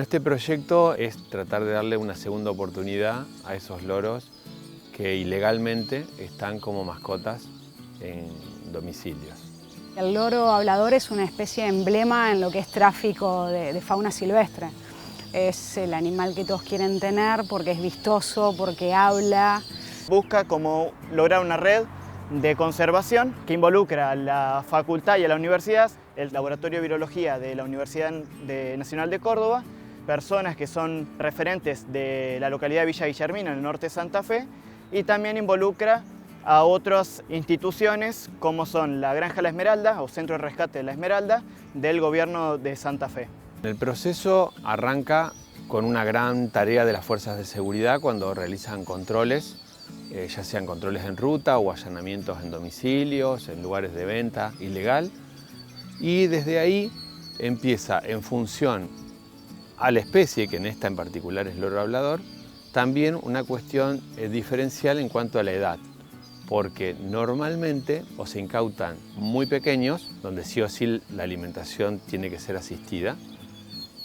este proyecto es tratar de darle una segunda oportunidad a esos loros que ilegalmente están como mascotas en domicilios. El loro hablador es una especie emblema en lo que es tráfico de fauna silvestre. Es el animal que todos quieren tener porque es vistoso, porque habla. Busca como lograr una red de conservación que involucra a la facultad y a la universidad, el Laboratorio de Virología de la Universidad Nacional de Córdoba, personas que son referentes de la localidad de Villa Guillermina, en el norte de Santa Fe, y también involucra a otras instituciones como son la Granja La Esmeralda o Centro de Rescate de La Esmeralda del gobierno de Santa Fe. El proceso arranca con una gran tarea de las fuerzas de seguridad cuando realizan controles, ya sean controles en ruta o allanamientos en domicilios, en lugares de venta ilegal, y desde ahí empieza, en función a la especie, que en esta en particular es loro hablador, también una cuestión diferencial en cuanto a la edad, porque normalmente o se incautan muy pequeños, donde sí o sí la alimentación tiene que ser asistida,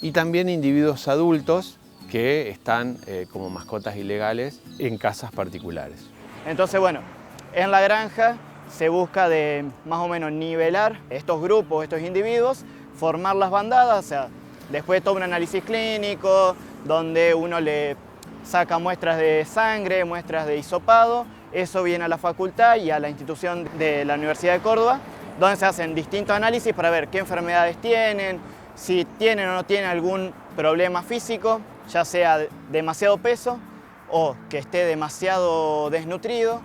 y también individuos adultos que están como mascotas ilegales en casas particulares. Entonces, bueno, en la granja se busca de más o menos nivelar estos grupos, estos individuos, formar las bandadas, o sea, después de todo un análisis clínico, donde uno le saca muestras de sangre, muestras de hisopado, eso viene a la facultad y a la institución de la Universidad de Córdoba, donde se hacen distintos análisis para ver qué enfermedades tienen, si tienen o no tienen algún problema físico, ya sea demasiado peso o que esté demasiado desnutrido,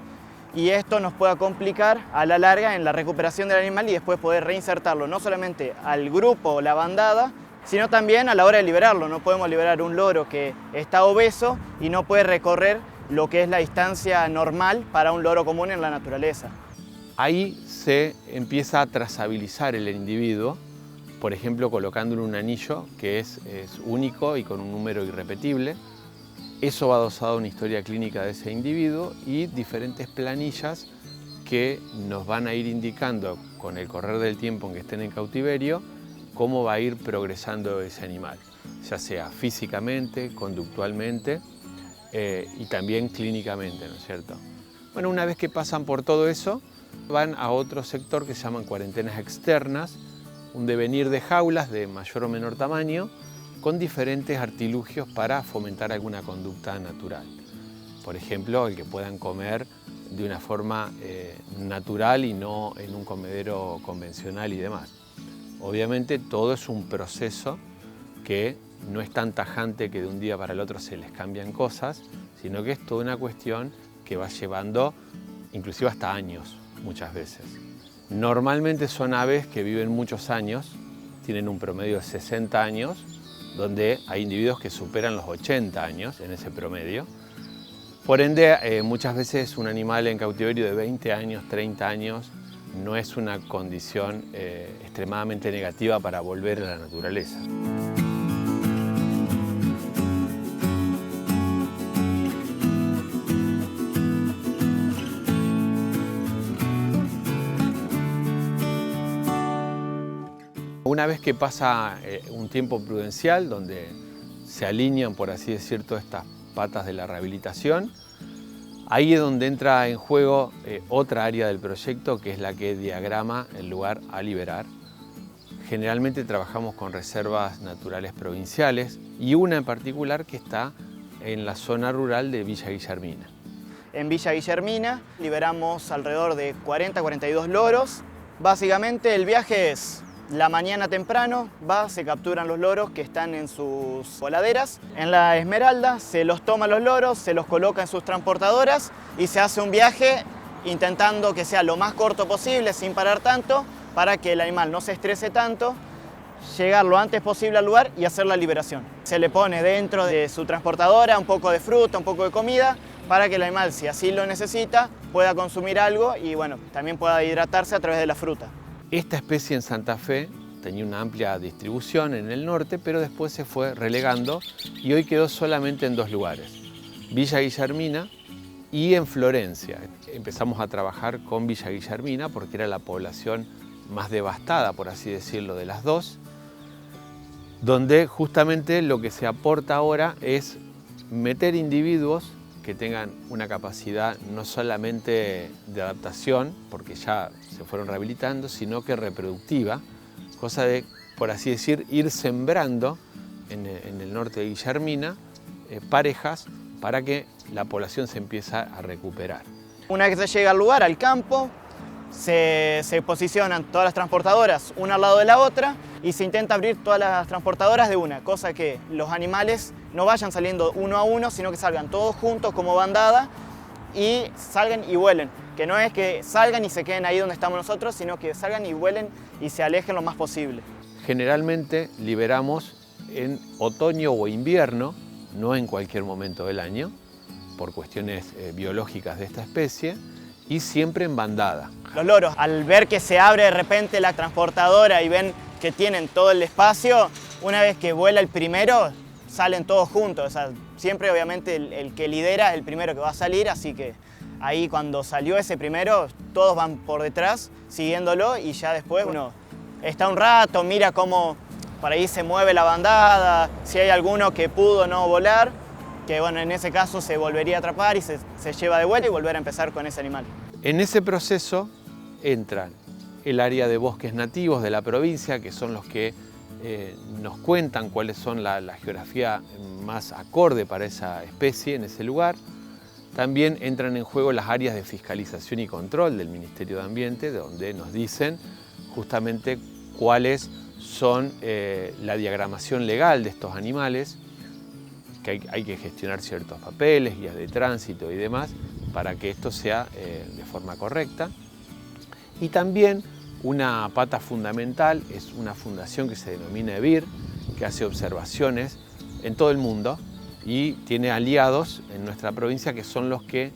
y esto nos pueda complicar a la larga en la recuperación del animal y después poder reinsertarlo no solamente al grupo o la bandada, sino también a la hora de liberarlo. No podemos liberar un loro que está obeso y no puede recorrer lo que es la distancia normal para un loro común en la naturaleza. Ahí se empieza a trazabilizar el individuo, por ejemplo colocándole un anillo que es único y con un número irrepetible. Eso va adosado a una historia clínica de ese individuo y diferentes planillas que nos van a ir indicando con el correr del tiempo en que estén en cautiverio cómo va a ir progresando ese animal, ya sea físicamente, conductualmente y también clínicamente, ¿no es cierto? Bueno, una vez que pasan por todo eso, van a otro sector que se llaman cuarentenas externas, un devenir de jaulas de mayor o menor tamaño, con diferentes artilugios para fomentar alguna conducta natural. Por ejemplo, el que puedan comer de una forma natural y no en un comedero convencional y demás. Obviamente todo es un proceso que no es tan tajante que de un día para el otro se les cambian cosas, sino que es toda una cuestión que va llevando inclusive hasta años muchas veces. Normalmente son aves que viven muchos años, tienen un promedio de 60 años, donde hay individuos que superan los 80 años en ese promedio. Por ende, muchas veces un animal en cautiverio de 20 años, 30 años, no es una condición extremadamente negativa para volver a la naturaleza. Una vez que pasa un tiempo prudencial, donde se alinean, por así decir, todas estas patas de la rehabilitación, ahí es donde entra en juego otra área del proyecto, que es la que diagrama el lugar a liberar. Generalmente trabajamos con reservas naturales provinciales y una en particular que está en la zona rural de Villa Guillermina. En Villa Guillermina liberamos alrededor de 40-42 loros. Básicamente el viaje es: la mañana temprano se capturan los loros que están en sus voladeras. En la Esmeralda se los toma los loros, se los coloca en sus transportadoras y se hace un viaje intentando que sea lo más corto posible, sin parar tanto, para que el animal no se estrese tanto, llegar lo antes posible al lugar y hacer la liberación. Se le pone dentro de su transportadora un poco de fruta, un poco de comida, para que el animal, si así lo necesita, pueda consumir algo y bueno, también pueda hidratarse a través de la fruta. Esta especie en Santa Fe tenía una amplia distribución en el norte, pero después se fue relegando y hoy quedó solamente en dos lugares, Villa Guillermina y en Florencia. Empezamos a trabajar con Villa Guillermina porque era la población más devastada, por así decirlo, de las dos. donde justamente lo que se aporta ahora es meter individuos que tengan una capacidad no solamente de adaptación, porque ya se fueron rehabilitando, sino que reproductiva, cosa de, por así decir, ir sembrando en el norte de Guillermina parejas para que la población se empiece a recuperar. Una vez que se llega al lugar, al campo, se posicionan todas las transportadoras una al lado de la otra y se intenta abrir todas las transportadoras de una, cosa que los animales no vayan saliendo uno a uno, sino que salgan todos juntos como bandada y salgan y vuelen. Que no es que salgan y se queden ahí donde estamos nosotros, sino que salgan y vuelen y se alejen lo más posible. Generalmente liberamos en otoño o invierno, no en cualquier momento del año, por cuestiones biológicas de esta especie, y siempre en bandada. Los loros, al ver que se abre de repente la transportadora y ven que tienen todo el espacio, una vez que vuela el primero, salen todos juntos. O sea, siempre obviamente el que lidera es el primero que va a salir, así que ahí cuando salió ese primero, todos van por detrás siguiéndolo y ya después uno está un rato, mira cómo por ahí se mueve la bandada, si hay alguno que pudo no volar, que bueno, en ese caso se volvería a atrapar y se lleva de vuelta y volver a empezar con ese animal. En ese proceso entran el área de bosques nativos de la provincia, que son los que nos cuentan cuáles son la geografía más acorde para esa especie en ese lugar. También entran en juego las áreas de fiscalización y control del Ministerio de Ambiente, donde nos dicen justamente cuáles son la diagramación legal de estos animales, que hay que gestionar ciertos papeles, guías de tránsito y demás, para que esto sea de forma correcta. Y también una pata fundamental es una fundación que se denomina EBIR, que hace observaciones en todo el mundo y tiene aliados en nuestra provincia que son los que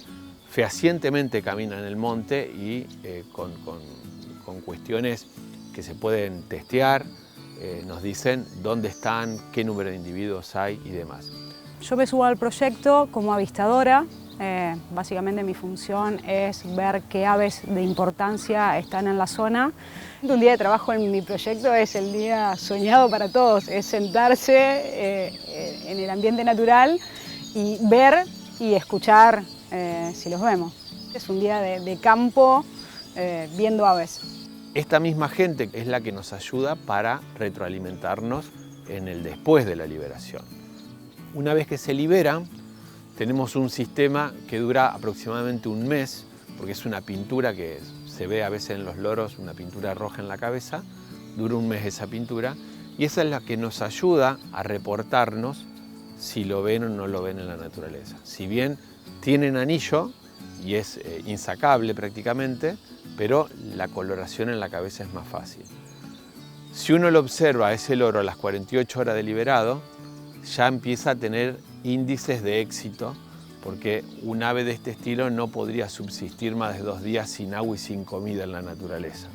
fehacientemente caminan el monte y con cuestiones que se pueden testear, nos dicen dónde están, qué número de individuos hay y demás. Yo me subo al proyecto como avistadora. Básicamente mi función es ver qué aves de importancia están en la zona. Un día de trabajo en mi proyecto es el día soñado para todos, es sentarse en el ambiente natural y ver y escuchar si los vemos. Es un día de campo viendo aves. Esta misma gente es la que nos ayuda para retroalimentarnos en el después de la liberación. Una vez que se liberan, tenemos un sistema que dura aproximadamente un mes, porque es una pintura que se ve a veces en los loros, una pintura roja en la cabeza, dura un mes esa pintura, y esa es la que nos ayuda a reportarnos si lo ven o no lo ven en la naturaleza. Si bien tienen anillo, y es insacable prácticamente, pero la coloración en la cabeza es más fácil. Si uno lo observa a ese loro a las 48 horas de liberado, ya empieza a tener índices de éxito, porque un ave de este estilo no podría subsistir más de 2 días sin agua y sin comida en la naturaleza.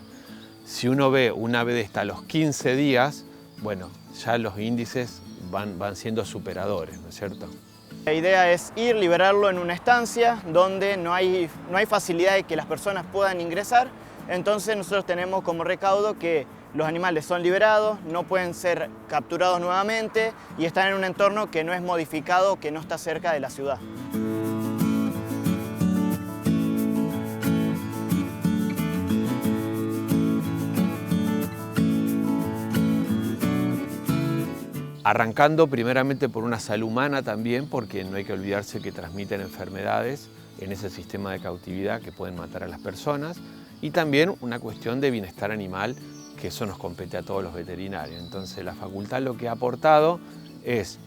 Si uno ve un ave de esta a los 15 días, bueno, ya los índices van siendo superadores, ¿no es cierto? La idea es ir, liberarlo en una estancia donde no hay facilidad de que las personas puedan ingresar, entonces nosotros tenemos como recaudo que los animales son liberados, no pueden ser capturados nuevamente y están en un entorno que no es modificado, que no está cerca de la ciudad. Arrancando primeramente por una salud humana también, porque no hay que olvidarse que transmiten enfermedades en ese sistema de cautividad que pueden matar a las personas, y también una cuestión de bienestar animal, que eso nos compete a todos los veterinarios. Entonces la facultad lo que ha aportado es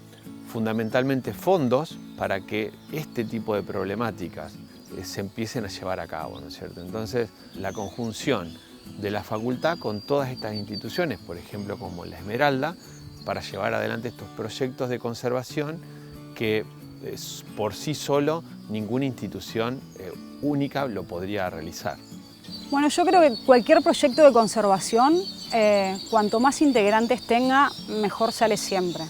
fundamentalmente fondos para que este tipo de problemáticas se empiecen a llevar a cabo, ¿no es cierto? Entonces la conjunción de la facultad con todas estas instituciones, por ejemplo como la Esmeralda, para llevar adelante estos proyectos de conservación que por sí solo ninguna institución única lo podría realizar. Bueno, yo creo que cualquier proyecto de conservación, cuanto más integrantes tenga, mejor sale siempre.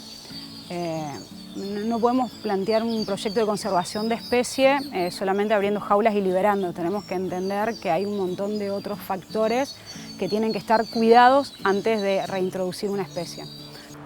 No podemos plantear un proyecto de conservación de especie solamente abriendo jaulas y liberando. Tenemos que entender que hay un montón de otros factores que tienen que estar cuidados antes de reintroducir una especie.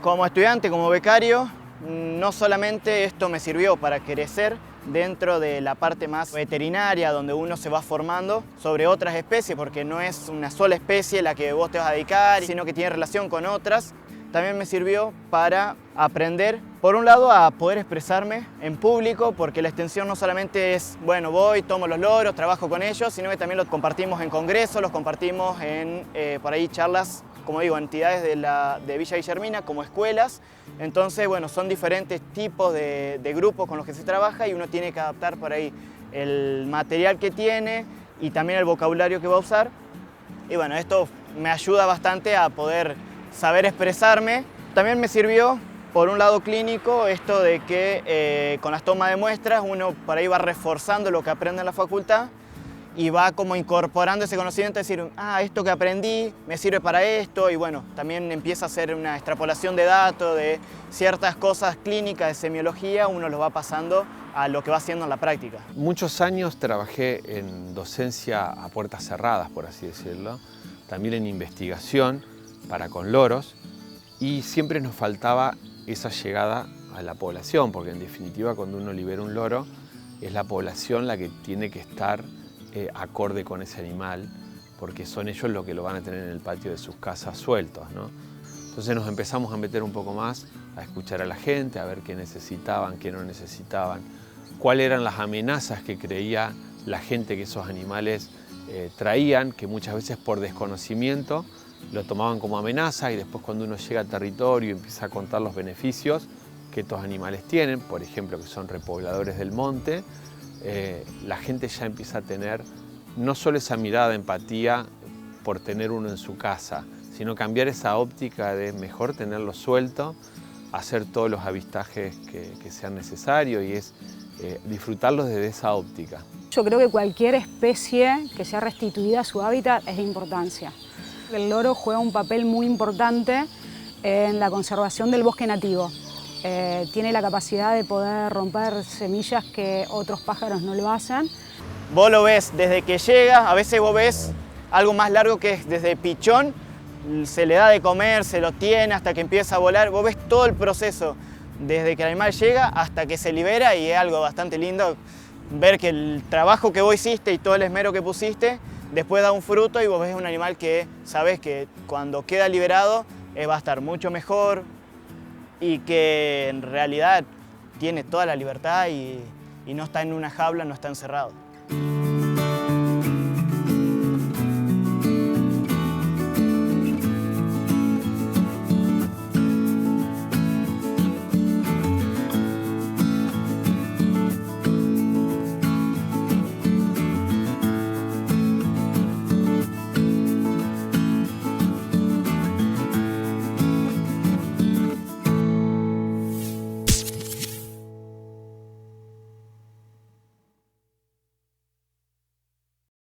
Como estudiante, como becario, no solamente esto me sirvió para crecer dentro de la parte más veterinaria, donde uno se va formando sobre otras especies, porque no es una sola especie la que vos te vas a dedicar, sino que tiene relación con otras. También me sirvió para aprender, por un lado, a poder expresarme en público, porque la extensión no solamente es, bueno, voy, tomo los loros, trabajo con ellos, sino que también los compartimos en congresos, los compartimos en, por ahí, charlas, como digo, entidades de Villa Guillermina, como escuelas. Entonces, bueno, son diferentes tipos de grupos con los que se trabaja y uno tiene que adaptar por ahí el material que tiene y también el vocabulario que va a usar. Y bueno, esto me ayuda bastante a poder saber expresarme. También me sirvió, por un lado clínico, esto de que con las tomas de muestras uno por ahí va reforzando lo que aprende en la facultad y va como incorporando ese conocimiento, decir, esto que aprendí me sirve para esto, y bueno, también empieza a hacer una extrapolación de datos, de ciertas cosas clínicas de semiología, uno los va pasando a lo que va haciendo en la práctica. Muchos años trabajé en docencia a puertas cerradas, por así decirlo, también en investigación para con loros, y siempre nos faltaba esa llegada a la población, porque en definitiva cuando uno libera un loro es la población la que tiene que estar acorde con ese animal, porque son ellos los que lo van a tener en el patio de sus casas sueltos, ¿no? Entonces nos empezamos a meter un poco más, a escuchar a la gente, a ver qué necesitaban, qué no necesitaban, cuáles eran las amenazas que creía la gente que esos animales traían, que muchas veces por desconocimiento lo tomaban como amenaza, y después cuando uno llega al territorio y empieza a contar los beneficios que estos animales tienen, por ejemplo que son repobladores del monte, la gente ya empieza a tener no solo esa mirada de empatía por tener uno en su casa, sino cambiar esa óptica de mejor tenerlo suelto, hacer todos los avistajes que sean necesarios, y es disfrutarlos desde esa óptica. Yo creo que cualquier especie que sea restituida a su hábitat es de importancia. El loro juega un papel muy importante en la conservación del bosque nativo. Tiene la capacidad de poder romper semillas que otros pájaros no lo hacen. Vos lo ves desde que llega, a veces vos ves algo más largo que es desde pichón, se le da de comer, se lo tiene hasta que empieza a volar. Vos ves todo el proceso, desde que el animal llega hasta que se libera, y es algo bastante lindo ver que el trabajo que vos hiciste y todo el esmero que pusiste después da un fruto, y vos ves un animal que sabes que cuando queda liberado va a estar mucho mejor, y que en realidad tiene toda la libertad y no está en una jaula, no está encerrado.